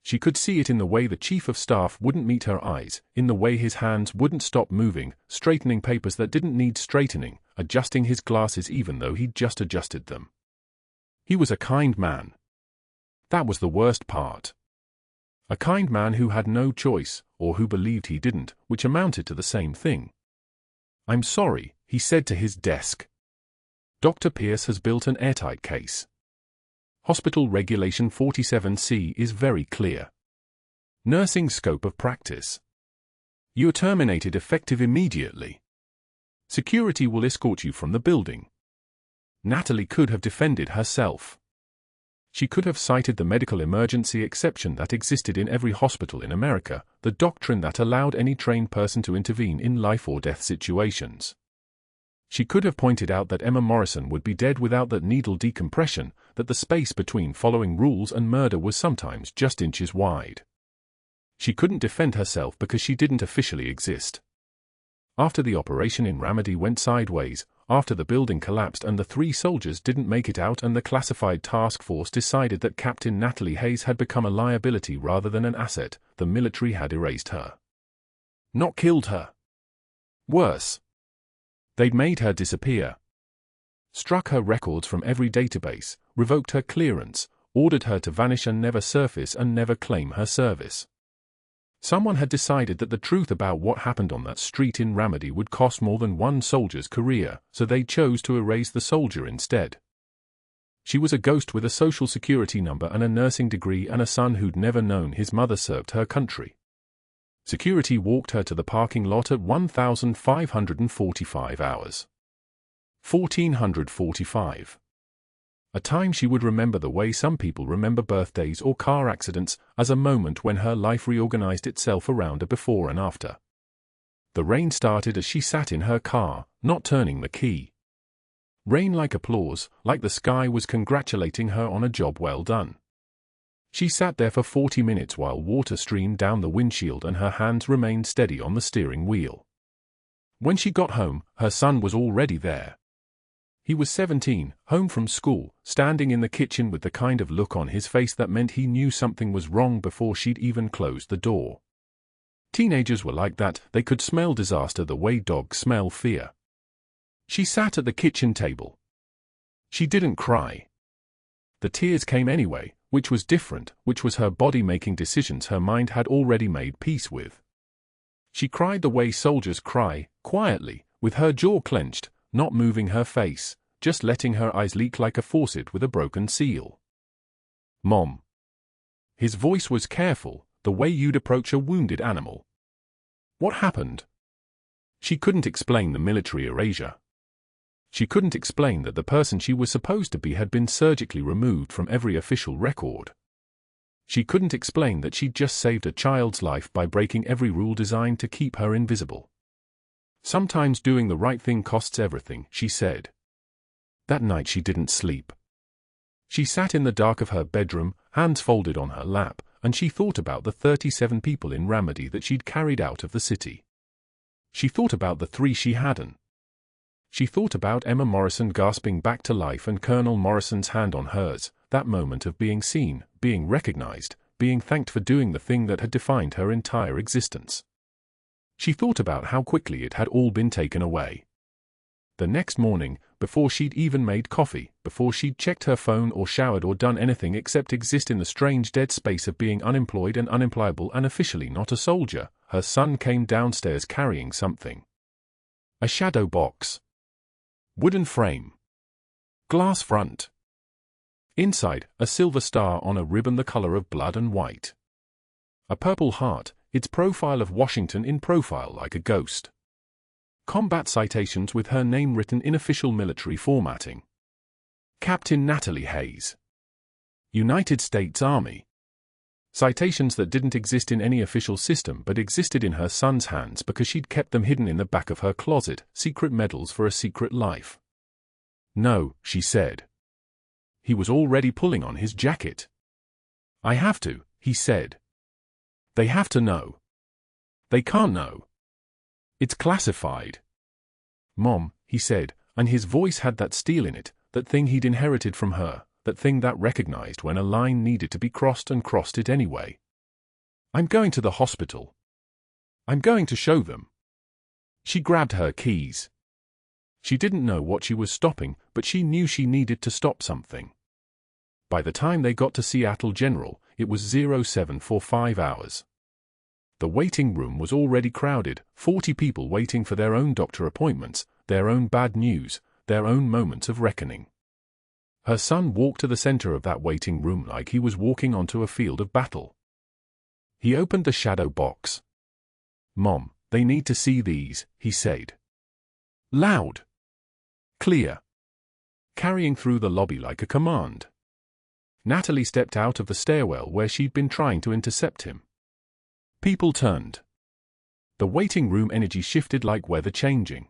She could see it in the way the Chief of Staff wouldn't meet her eyes, in the way his hands wouldn't stop moving, straightening papers that didn't need straightening, adjusting his glasses even though he'd just adjusted them. He was a kind man. That was the worst part. A kind man who had no choice, or who believed he didn't, which amounted to the same thing. I'm sorry, he said to his desk. Dr. Pierce has built an airtight case. Hospital Regulation 47C is very clear. Nursing scope of practice. You're terminated effective immediately. Security will escort you from the building. Natalie could have defended herself. She could have cited the medical emergency exception that existed in every hospital in America, the doctrine that allowed any trained person to intervene in life or death situations. She could have pointed out that Emma Morrison would be dead without that needle decompression, that the space between following rules and murder was sometimes just inches wide. She couldn't defend herself because she didn't officially exist. After the operation in Ramadi went sideways, after the building collapsed and the 3 soldiers didn't make it out and the classified task force decided that Captain Natalie Hayes had become a liability rather than an asset, the military had erased her. Not killed her. Worse. They'd made her disappear. Struck her records from every database, revoked her clearance, ordered her to vanish and never surface and never claim her service. Someone had decided that the truth about what happened on that street in Ramadi would cost more than one soldier's career, so they chose to erase the soldier instead. She was a ghost with a social security number and a nursing degree and a son who'd never known his mother served her country. Security walked her to the parking lot at 1,545 hours. 1,445. A time she would remember the way some people remember birthdays or car accidents, as a moment when her life reorganized itself around a before and after. The rain started as she sat in her car, not turning the key. Rain like applause, like the sky was congratulating her on a job well done. She sat there for 40 minutes while water streamed down the windshield and her hands remained steady on the steering wheel. When she got home, her son was already there. He was 17, home from school, standing in the kitchen with the kind of look on his face that meant he knew something was wrong before she'd even closed the door. Teenagers were like that, they could smell disaster the way dogs smell fear. She sat at the kitchen table. She didn't cry. The tears came anyway, which was different, which was her body making decisions her mind had already made peace with. She cried the way soldiers cry, quietly, with her jaw clenched, not moving her face, just letting her eyes leak like a faucet with a broken seal. Mom. His voice was careful, the way you'd approach a wounded animal. What happened? She couldn't explain the military erasure. She couldn't explain that the person she was supposed to be had been surgically removed from every official record. She couldn't explain that she'd just saved a child's life by breaking every rule designed to keep her invisible. Sometimes doing the right thing costs everything, she said. That night she didn't sleep. She sat in the dark of her bedroom, hands folded on her lap, and she thought about the 37 people in Ramadi that she'd carried out of the city. She thought about the 3 she hadn't. She thought about Emma Morrison gasping back to life and Colonel Morrison's hand on hers, that moment of being seen, being recognized, being thanked for doing the thing that had defined her entire existence. She thought about how quickly it had all been taken away. The next morning, before she'd even made coffee, before she'd checked her phone or showered or done anything except exist in the strange dead space of being unemployed and unemployable and officially not a soldier, her son came downstairs carrying something. A shadow box. Wooden frame. Glass front. Inside, a silver star on a ribbon the color of blood and white. A purple heart, its profile of Washington in profile like a ghost. Combat citations with her name written in official military formatting. Captain Natalie Hayes. United States Army. Citations that didn't exist in any official system but existed in her son's hands because she'd kept them hidden in the back of her closet, secret medals for a secret life. No, she said. He was already pulling on his jacket. I have to, he said. They have to know. They can't know. It's classified. Mom, he said, and his voice had that steel in it, that thing he'd inherited from her, that thing that recognized when a line needed to be crossed and crossed it anyway. I'm going to the hospital. I'm going to show them. She grabbed her keys. She didn't know what she was stopping, but she knew she needed to stop something. By the time they got to Seattle General, it was 0745 hours. The waiting room was already crowded, 40 people waiting for their own doctor appointments, their own bad news, their own moments of reckoning. Her son walked to the center of that waiting room like he was walking onto a field of battle. He opened the shadow box. Mom, they need to see these, he said. Loud. Clear. Carrying through the lobby like a command. Natalie stepped out of the stairwell where she'd been trying to intercept him. People turned. The waiting room energy shifted like weather changing.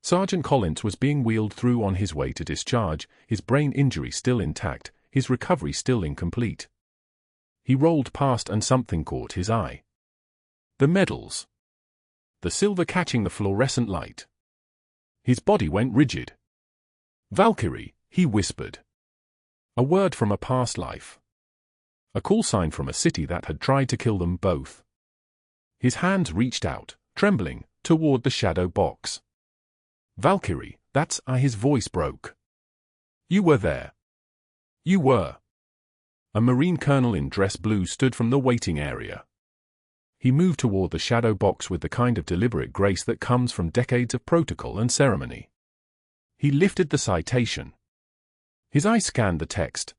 Sergeant Collins was being wheeled through on his way to discharge, his brain injury still intact, his recovery still incomplete. He rolled past and something caught his eye. The medals. The silver catching the fluorescent light. His body went rigid. Valkyrie, he whispered. A word from a past life. A call sign from a city that had tried to kill them both. His hands reached out, trembling, toward the shadow box. Valkyrie, that's his voice broke. You were there. You were. A Marine colonel in dress blue stood from the waiting area. He moved toward the shadow box with the kind of deliberate grace that comes from decades of protocol and ceremony. He lifted the citation. His eye scanned the text.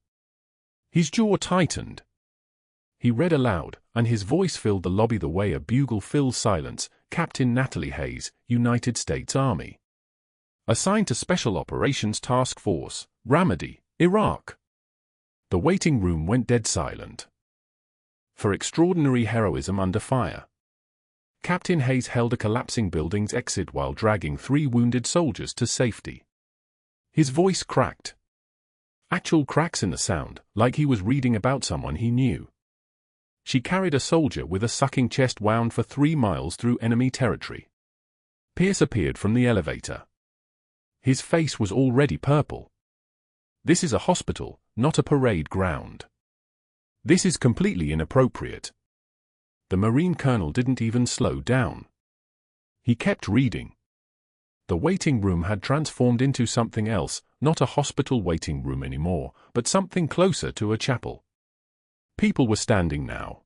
His jaw tightened. He read aloud, and his voice filled the lobby the way a bugle fills silence. Captain Natalie Hayes, United States Army. Assigned to Special Operations Task Force, Ramadi, Iraq. The waiting room went dead silent. For extraordinary heroism under fire. Captain Hayes held a collapsing building's exit while dragging 3 wounded soldiers to safety. His voice cracked. Actual cracks in the sound, like he was reading about someone he knew. She carried a soldier with a sucking chest wound for 3 miles through enemy territory. Pierce appeared from the elevator. His face was already purple. This is a hospital, not a parade ground. This is completely inappropriate. The Marine colonel didn't even slow down. He kept reading. The waiting room had transformed into something else, not a hospital waiting room anymore, but something closer to a chapel. People were standing now.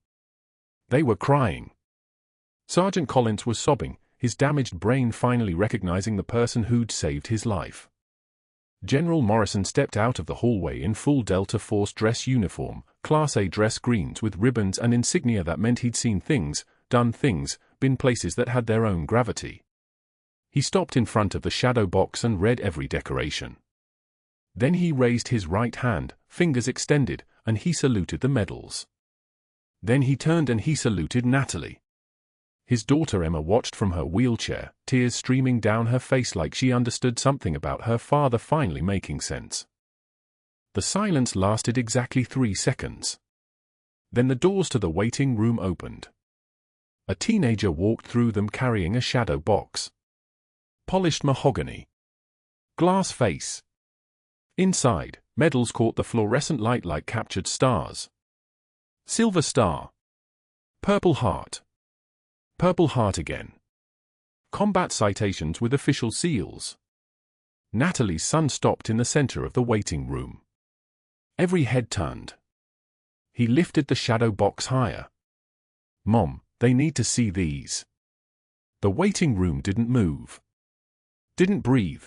They were crying. Sergeant Collins was sobbing, his damaged brain finally recognizing the person who'd saved his life. General Morrison stepped out of the hallway in full Delta Force dress uniform, Class A dress greens with ribbons and insignia that meant he'd seen things, done things, been places that had their own gravity. He stopped in front of the shadow box and read every decoration. Then he raised his right hand, fingers extended, and he saluted the medals. Then he turned and he saluted Natalie. His daughter Emma watched from her wheelchair, tears streaming down her face like she understood something about her father finally making sense. The silence lasted exactly 3 seconds. Then the doors to the waiting room opened. A teenager walked through them carrying a shadow box. Polished mahogany. Glass face. Inside, medals caught the fluorescent light like captured stars. Silver star. Purple heart. Purple heart again. Combat citations with official seals. Natalie's son stopped in the center of the waiting room. Every head turned. He lifted the shadow box higher. "Mom, they need to see these." The waiting room didn't move. Didn't breathe.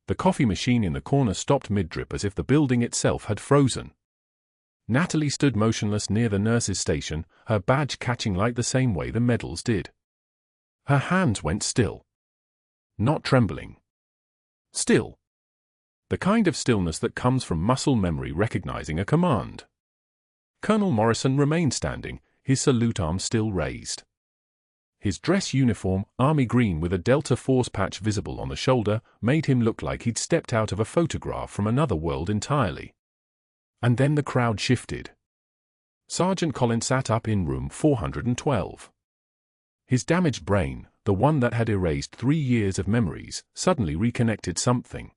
The coffee machine in the corner stopped mid-drip as if the building itself had frozen. Natalie stood motionless near the nurse's station, her badge catching light the same way the medals did. Her hands went still. Not trembling. Still. The kind of stillness that comes from muscle memory recognizing a command. Colonel Morrison remained standing, his salute arm still raised. His dress uniform, army green with a Delta Force patch visible on the shoulder, made him look like he'd stepped out of a photograph from another world entirely. And then the crowd shifted. Sergeant Collins sat up in room 412. His damaged brain, the one that had erased 3 years of memories, suddenly reconnected something.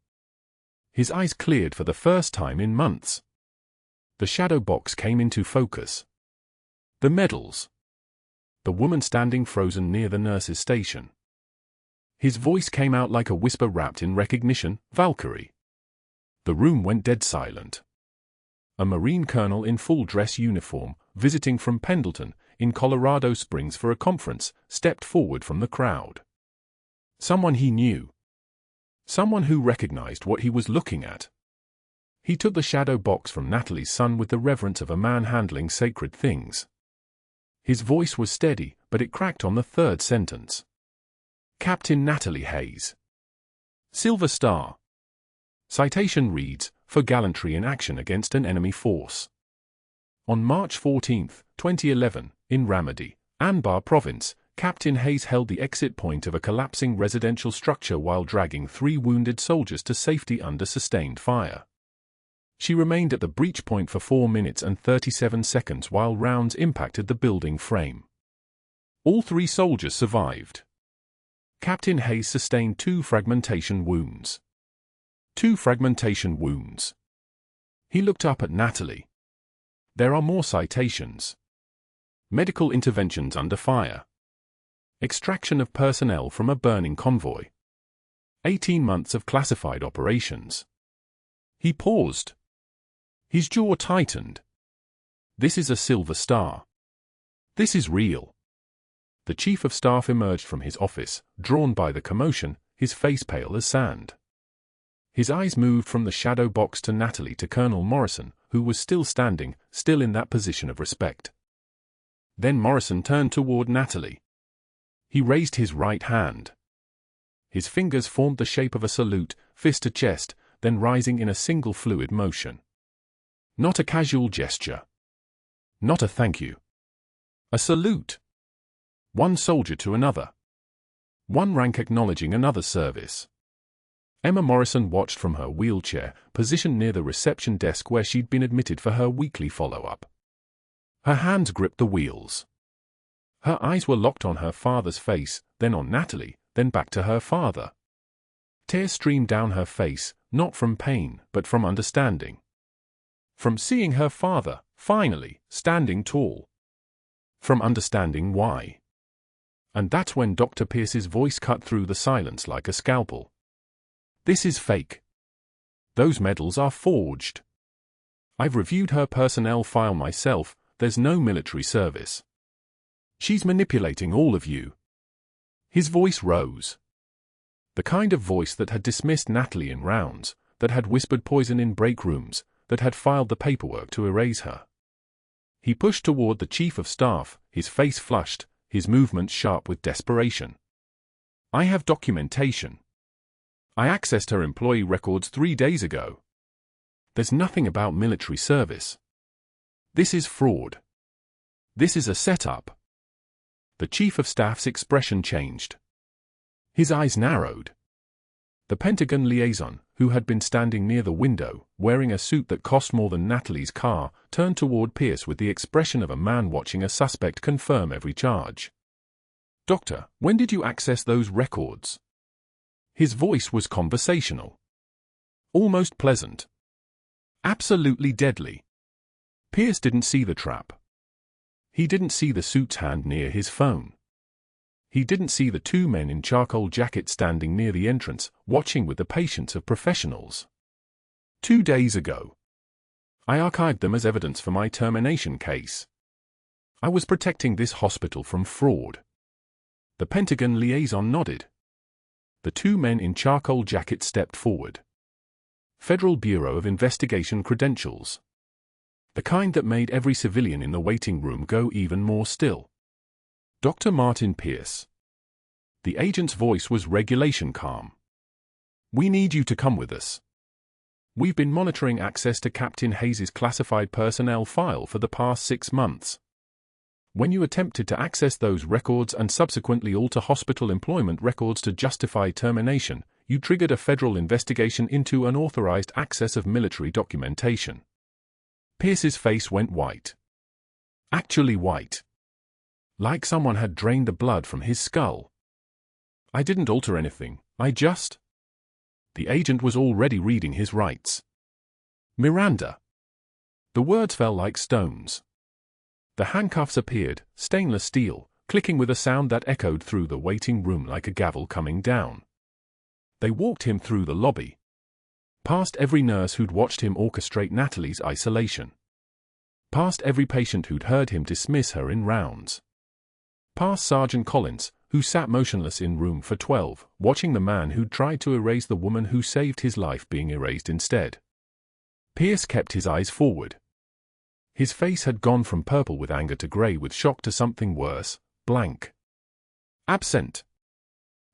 His eyes cleared for the first time in months. The shadow box came into focus. The medals. The woman standing frozen near the nurse's station. His voice came out like a whisper wrapped in recognition, "Valkyrie." The room went dead silent. A Marine colonel in full dress uniform, visiting from Pendleton, in Colorado Springs for a conference, stepped forward from the crowd. Someone he knew. Someone who recognized what he was looking at. He took the shadow box from Natalie's son with the reverence of a man handling sacred things. His voice was steady, but it cracked on the third sentence. "Captain Natalie Hayes. Silver Star." Citation reads, "For gallantry in action against an enemy force." On March 14, 2011, in Ramadi, Anbar Province, Captain Hayes held the exit point of a collapsing residential structure while dragging 3 wounded soldiers to safety under sustained fire. She remained at the breach point for 4 minutes and 37 seconds while rounds impacted the building frame. All 3 soldiers survived. Captain Hayes sustained 2 fragmentation wounds. 2 fragmentation wounds. He looked up at Natalie. There are more citations. Medical interventions under fire. Extraction of personnel from a burning convoy. 18 months of classified operations. He paused. His jaw tightened. This is a Silver Star. This is real. The Chief of Staff emerged from his office, drawn by the commotion, his face pale as sand. His eyes moved from the shadow box to Natalie to Colonel Morrison, who was still standing, still in that position of respect. Then Morrison turned toward Natalie. He raised his right hand. His fingers formed the shape of a salute, fist to chest, then rising in a single fluid motion. Not a casual gesture. Not a thank you. A salute. One soldier to another. One rank acknowledging another service. Emma Morrison watched from her wheelchair, positioned near the reception desk where she'd been admitted for her weekly follow-up. Her hands gripped the wheels. Her eyes were locked on her father's face, then on Natalie, then back to her father. Tears streamed down her face, not from pain, but from understanding. From seeing her father, finally, standing tall. From understanding why. And that's when Dr. Pierce's voice cut through the silence like a scalpel. This is fake. Those medals are forged. I've reviewed her personnel file myself, there's no military service. She's manipulating all of you. His voice rose. The kind of voice that had dismissed Natalie in rounds, that had whispered poison in break rooms, that had filed the paperwork to erase her. He pushed toward the Chief of Staff, his face flushed, his movements sharp with desperation. I have documentation. I accessed her employee records 3 days ago. There's nothing about military service. This is fraud. This is a setup. The Chief of Staff's expression changed. His eyes narrowed. The Pentagon liaison, who had been standing near the window, wearing a suit that cost more than Natalie's car, turned toward Pierce with the expression of a man watching a suspect confirm every charge. Doctor, when did you access those records? His voice was conversational. Almost pleasant. Absolutely deadly. Pierce didn't see the trap. He didn't see the suit's hand near his phone. He didn't see the two men in charcoal jackets standing near the entrance, watching with the patience of professionals. 2 days ago. I archived them as evidence for my termination case. I was protecting this hospital from fraud. The Pentagon liaison nodded. The two men in charcoal jackets stepped forward. Federal Bureau of Investigation credentials. The kind that made every civilian in the waiting room go even more still. Dr. Martin Pierce. The agent's voice was regulation calm. We need you to come with us. We've been monitoring access to Captain Hayes' classified personnel file for the past 6 months. When you attempted to access those records and subsequently alter hospital employment records to justify termination, you triggered a federal investigation into unauthorized access of military documentation. Pierce's face went white. Actually white. Like someone had drained the blood from his skull. I didn't alter anything, I just... The agent was already reading his rights. Miranda. The words fell like stones. The handcuffs appeared, stainless steel, clicking with a sound that echoed through the waiting room like a gavel coming down. They walked him through the lobby. Past every nurse who'd watched him orchestrate Natalie's isolation. Past every patient who'd heard him dismiss her in rounds. Past Sergeant Collins, who sat motionless in room for 12, watching the man who'd tried to erase the woman who saved his life being erased instead. Pierce kept his eyes forward. His face had gone from purple with anger to grey with shock to something worse, blank. Absent.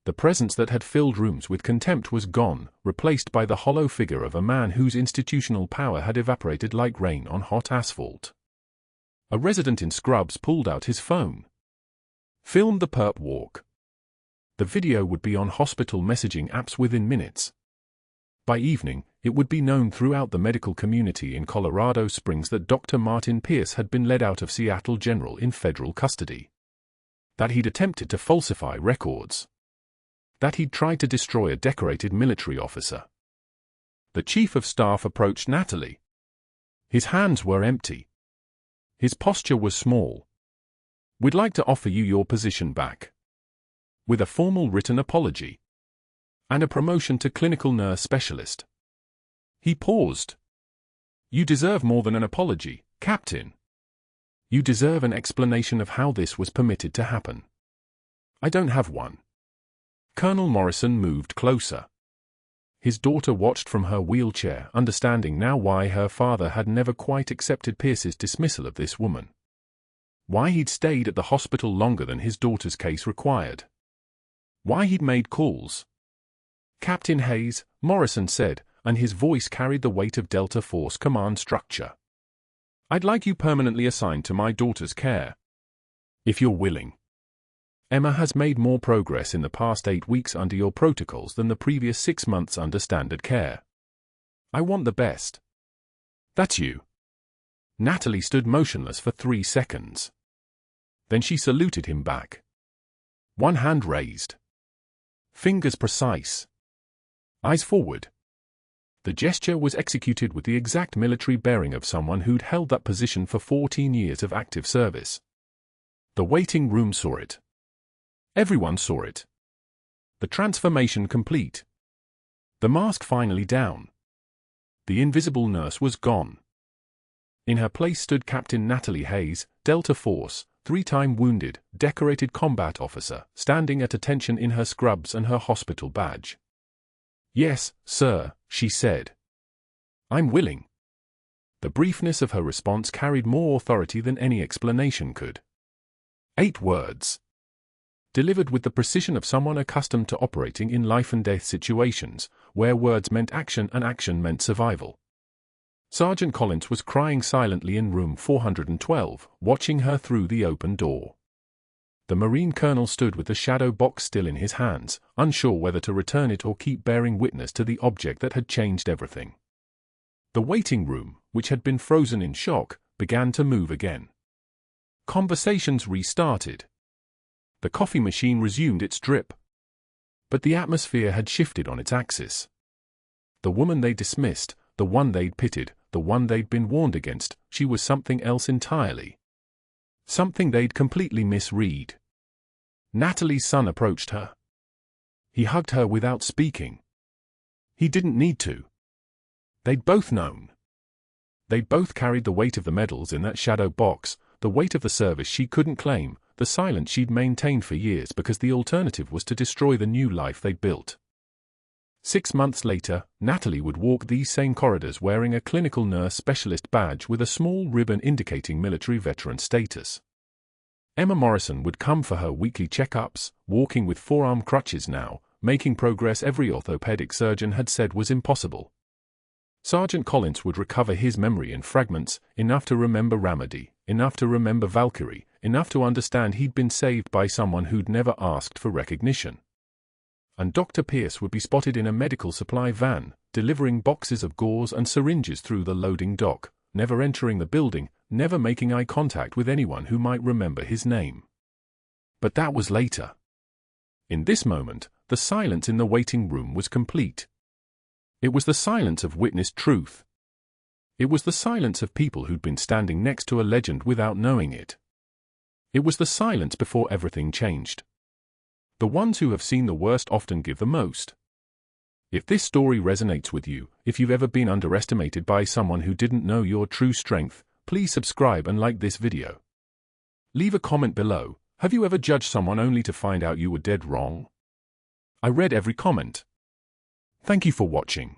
The presence that had filled rooms with contempt was gone, replaced by the hollow figure of a man whose institutional power had evaporated like rain on hot asphalt. A resident in scrubs pulled out his phone. Filmed the perp walk. The video would be on hospital messaging apps within minutes. By evening, it would be known throughout the medical community in Colorado Springs that Dr. Martin Pierce had been led out of Seattle General in federal custody. That he'd attempted to falsify records. That he'd tried to destroy a decorated military officer. The chief of staff approached Natalie. His hands were empty. His posture was small. We'd like to offer you your position back. With a formal written apology. And a promotion to clinical nurse specialist. He paused. You deserve more than an apology, Captain. You deserve an explanation of how this was permitted to happen. I don't have one. Colonel Morrison moved closer. His daughter watched from her wheelchair, understanding now why her father had never quite accepted Pierce's dismissal of this woman. Why he'd stayed at the hospital longer than his daughter's case required. Why he'd made calls. Captain Hayes, Morrison said, and his voice carried the weight of Delta Force command structure. I'd like you permanently assigned to my daughter's care. If you're willing. Emma has made more progress in the past 8 weeks under your protocols than the previous 6 months under standard care. I want the best. That's you. Natalie stood motionless for 3 seconds. Then she saluted him back. One hand raised. Fingers precise. Eyes forward. The gesture was executed with the exact military bearing of someone who'd held that position for 14 years of active service. The waiting room saw it. Everyone saw it. The transformation complete. The mask finally down. The invisible nurse was gone. In her place stood Captain Natalie Hayes, Delta Force, 3-time wounded, decorated combat officer, standing at attention in her scrubs and her hospital badge. Yes, sir, she said. I'm willing. The briefness of her response carried more authority than any explanation could. 8 words. Delivered with the precision of someone accustomed to operating in life-and-death situations, where words meant action and action meant survival. Sergeant Collins was crying silently in room 412, watching her through the open door. The Marine colonel stood with the shadow box still in his hands, unsure whether to return it or keep bearing witness to the object that had changed everything. The waiting room, which had been frozen in shock, began to move again. Conversations restarted. The coffee machine resumed its drip. But the atmosphere had shifted on its axis. The woman they dismissed, the one they'd pitied, the one they'd been warned against, she was something else entirely. Something they'd completely misread. Natalie's son approached her. He hugged her without speaking. He didn't need to. They'd both known. They'd both carried the weight of the medals in that shadow box, the weight of the service she couldn't claim, the silence she'd maintained for years because the alternative was to destroy the new life they'd built. 6 months later, Natalie would walk these same corridors wearing a clinical nurse specialist badge with a small ribbon indicating military veteran status. Emma Morrison would come for her weekly checkups, walking with forearm crutches now, making progress every orthopedic surgeon had said was impossible. Sergeant Collins would recover his memory in fragments, enough to remember Ramadi, enough to remember Valkyrie, enough to understand he'd been saved by someone who'd never asked for recognition. And Dr. Pierce would be spotted in a medical supply van, delivering boxes of gauze and syringes through the loading dock, never entering the building, never making eye contact with anyone who might remember his name. But that was later. In this moment, the silence in the waiting room was complete. It was the silence of witnessed truth. It was the silence of people who'd been standing next to a legend without knowing it. It was the silence before everything changed. The ones who have seen the worst often give the most. If this story resonates with you, if you've ever been underestimated by someone who didn't know your true strength, please subscribe and like this video. Leave a comment below. Have you ever judged someone only to find out you were dead wrong? I read every comment. Thank you for watching.